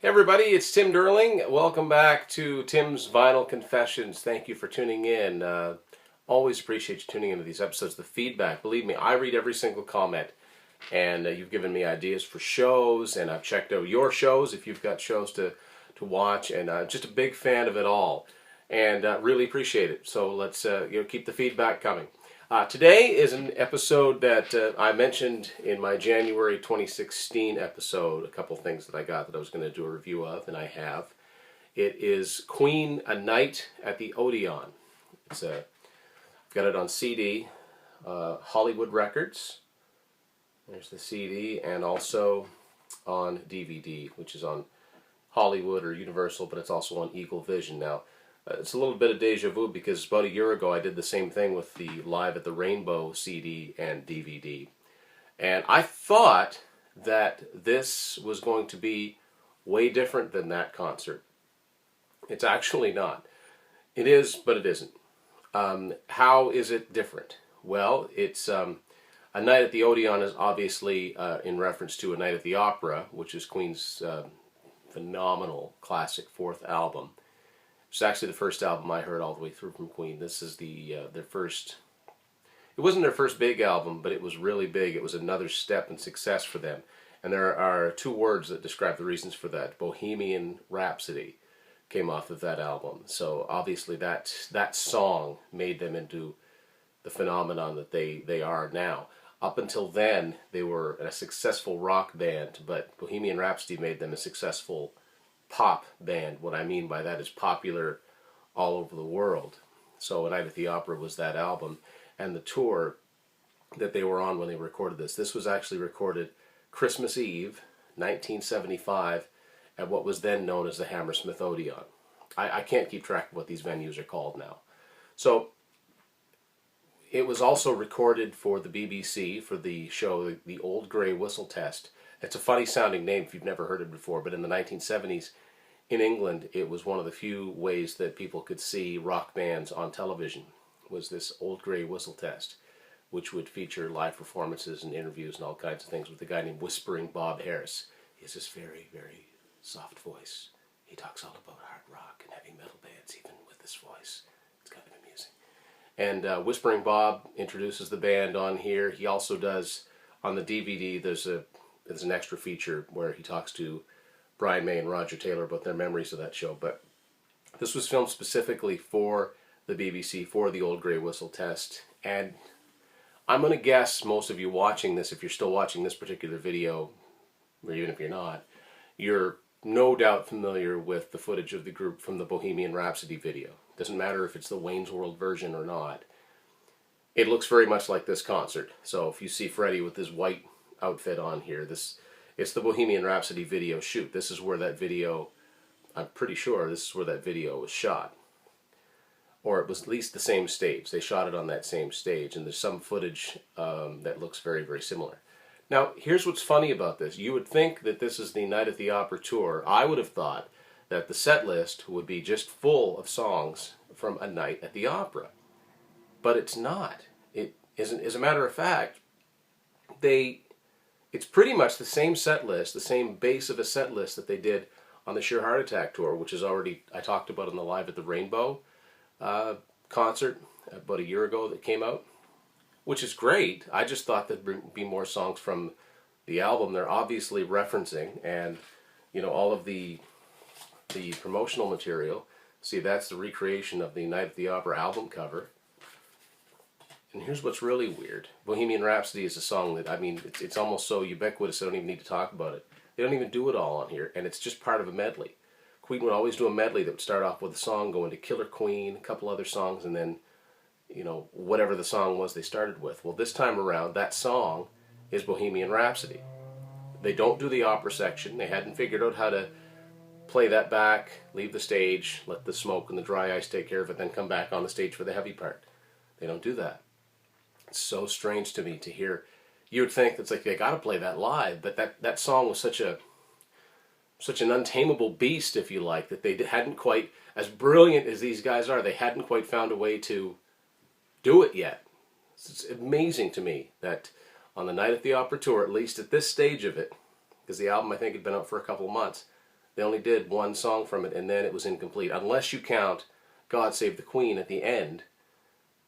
Hey everybody, it's Tim Derling. Welcome back to Tim's Vinyl Confessions. Thank you for tuning in. Always appreciate you tuning into these episodes. The feedback, believe me, I read every single comment. And you've given me ideas for shows, and I've checked out your shows if you've got shows to watch. And just a big fan of it all. And really appreciate it. So let's keep the feedback coming. Today is an episode that I mentioned in my January 2016 episode, a couple things that I got that I was going to do a review of, and I have. It is Queen, A Night at the Odeon. I've got it on CD, Hollywood Records. There's the CD, and also on DVD, which is on Hollywood or Universal, but it's also on Eagle Vision now. It's a little bit of deja vu because about a year ago I did the same thing with the Live at the Rainbow CD and DVD. And I thought that this was going to be way different than that concert. It's actually not. It is, but it isn't. How is it different? Well, it's A Night at the Odeon is obviously in reference to A Night at the Opera, which is Queen's phenomenal classic fourth album. It's actually the first album I heard all the way through from Queen. This is their first. It wasn't their first big album, but it was really big. It was another step in success for them. And there are two words that describe the reasons for that. Bohemian Rhapsody came off of that album. So obviously that song made them into the phenomenon that they are now. Up until then, they were a successful rock band, but Bohemian Rhapsody made them a successful pop band. What I mean by that is popular all over the world. So A Night at the Opera was that album, and the tour that they were on when they recorded this. This was actually recorded Christmas Eve, 1975, at what was then known as the Hammersmith Odeon. I can't keep track of what these venues are called now. So it was also recorded for the BBC for the show The Old Grey Whistle Test. It's a funny sounding name if you've never heard it before, but in the 1970s in England, it was one of the few ways that people could see rock bands on television, was this Old Grey Whistle Test, which would feature live performances and interviews and all kinds of things with a guy named Whispering Bob Harris. He has this very, very soft voice. He talks all about hard rock and heavy metal bands, even with this voice. It's kind of amusing. And Whispering Bob introduces the band on here. He also does, on the DVD, there's an extra feature where he talks to Brian May and Roger Taylor about their memories of that show. But this was filmed specifically for the BBC, for the Old Grey Whistle Test. And I'm going to guess most of you watching this, if you're still watching this particular video, or even if you're not, you're no doubt familiar with the footage of the group from the Bohemian Rhapsody video. Doesn't matter if it's the Wayne's World version or not. It looks very much like this concert. So if you see Freddie with his white outfit on here, it's the Bohemian Rhapsody video shoot. This is where that video, I'm pretty sure this is where that video was shot. Or it was at least the same stage. They shot it on that same stage, and there's some footage that looks very, very similar. Now, here's what's funny about this. You would think that this is the Night at the Opera tour. I would have thought that the set list would be just full of songs from A Night at the Opera. But it's not. It isn't. As a matter of fact, it's pretty much the same set list, the same base of a set list that they did on the Sheer Heart Attack tour, which is already, I talked about in the Live at the Rainbow concert about a year ago that came out, which is great. I just thought there'd be more songs from the album they're obviously referencing, and all of the promotional material. See, that's the recreation of the Night at the Opera album cover. And here's what's really weird. Bohemian Rhapsody is a song that, it's almost so ubiquitous I don't even need to talk about it. They don't even do it all on here, and it's just part of a medley. Queen would always do a medley that would start off with a song, go into Killer Queen, a couple other songs, and then, whatever the song was they started with. Well, this time around, that song is Bohemian Rhapsody. They don't do the opera section. They hadn't figured out how to play that back, leave the stage, let the smoke and the dry ice take care of it, then come back on the stage for the heavy part. They don't do that. It's so strange to me to hear. You would think it's like they got to play that live, but that song was such an untamable beast, if you like, that they hadn't quite, as brilliant as these guys are, they hadn't quite found a way to do it yet. It's amazing to me that on the Night at the Opera tour, at least at this stage of it, because the album I think had been out for a couple of months, They only did one song from it, and then it was incomplete, unless you count God Save the Queen at the end,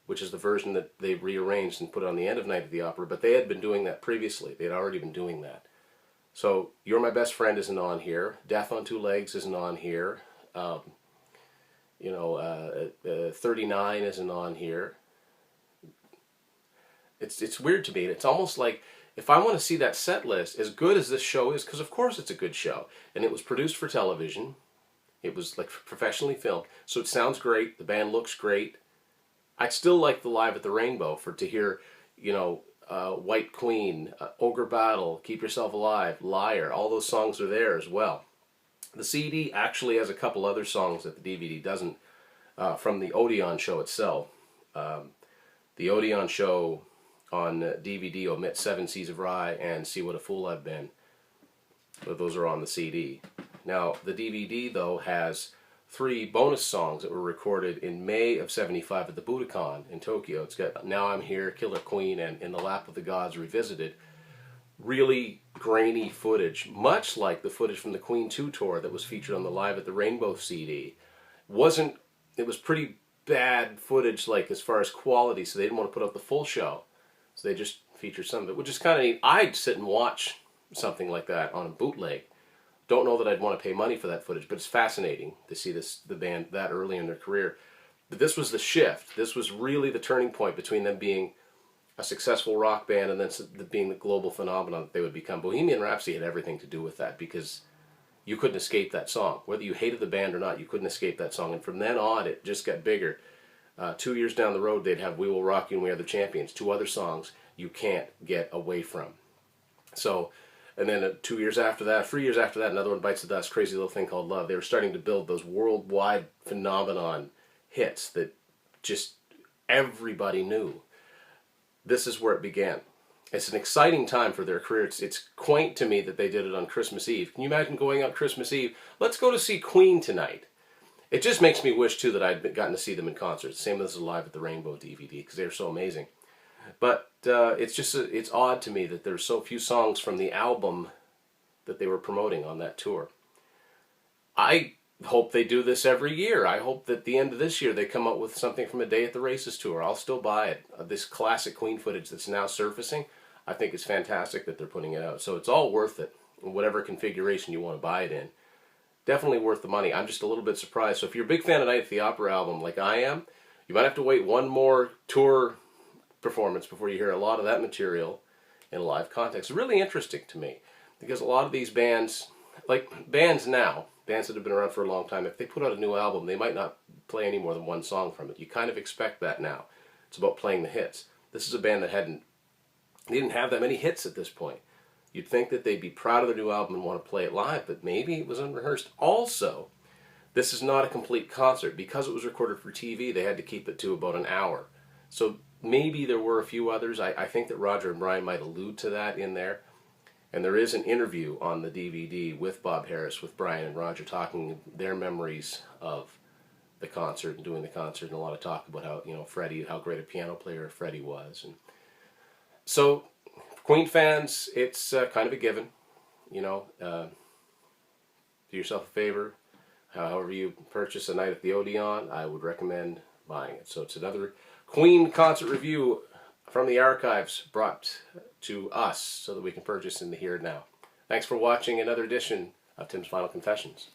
which is the version that they rearranged and put on the end of Night at the Opera. But they had been doing that previously. They had already been doing that. So You're My Best Friend isn't on here. Death on Two Legs isn't on here. 39 isn't on here. It's weird to me. It's almost like if I want to see that set list, as good as this show is, because of course it's a good show, and it was produced for television, it was like professionally filmed, so it sounds great, the band looks great. I'd still like the Live at the Rainbow to hear, White Queen, Ogre Battle, Keep Yourself Alive, Liar, all those songs are there as well. The CD actually has a couple other songs that the DVD doesn't, from the Odeon show itself. The Odeon show on DVD omits 7 Seas of Rye and See What a Fool I've Been. But those are on the CD. Now, the DVD, though, has 3 bonus songs that were recorded in May of '75 at the Budokan in Tokyo. It's got Now I'm Here, Killer Queen, and In the Lap of the Gods Revisited. Really grainy footage, much like the footage from the Queen 2 tour that was featured on the Live at the Rainbow CD. It was pretty bad footage, like as far as quality, so they didn't want to put out the full show. So they just featured some of it, which is kind of neat. I'd sit and watch something like that on a bootleg. Don't know that I'd want to pay money for that footage, but it's fascinating to see the band that early in their career. But this was the shift. This was really the turning point between them being a successful rock band and then being the global phenomenon that they would become. Bohemian Rhapsody had everything to do with that, because you couldn't escape that song. Whether you hated the band or not, you couldn't escape that song. And from then on, it just got bigger. 2 years down the road, they'd have We Will Rock You and We Are the Champions, 2 other songs you can't get away from. So, and then 2 years after that, 3 years after that, another one, Bites the Dust, Crazy Little Thing Called Love. They were starting to build those worldwide phenomenon hits that just everybody knew. This is where it began. It's an exciting time for their career. It's quaint to me that they did it on Christmas Eve. Can you imagine going out Christmas Eve? Let's go to see Queen tonight. It just makes me wish, too, that I'd gotten to see them in concert. Same as the Live at the Rainbow DVD, because they're so amazing. But it's odd to me that there's so few songs from the album that they were promoting on that tour. I hope they do this every year. I hope that at the end of this year they come up with something from A Day at the Races tour. I'll still buy it. This classic Queen footage that's now surfacing, I think it's fantastic that they're putting it out. So it's all worth it, in whatever configuration you want to buy it in. Definitely worth the money. I'm just a little bit surprised. So if you're a big fan of Night at the Opera album like I am, you might have to wait one more tour performance before you hear a lot of that material in a live context. It's really interesting to me, because a lot of these bands, like bands now, bands that have been around for a long time, if they put out a new album, they might not play any more than one song from it. You kind of expect that now. It's about playing the hits. This is a band that didn't have that many hits at this point. You'd think that they'd be proud of their new album and want to play it live, but maybe it was unrehearsed. Also, this is not a complete concert. Because it was recorded for TV, they had to keep it to about an hour. So maybe there were a few others. I think that Roger and Brian might allude to that in there. And there is an interview on the DVD with Bob Harris, with Brian and Roger, talking their memories of the concert and doing the concert, and a lot of talk about how, Freddie, how great a piano player Freddie was. And so, Queen fans, it's kind of a given. Do yourself a favor. However you purchase A Night at the Odeon, I would recommend buying it. So it's another Queen concert review from the archives, brought to us so that we can purchase in the here and now. Thanks for watching another edition of Tim's Final Confessions.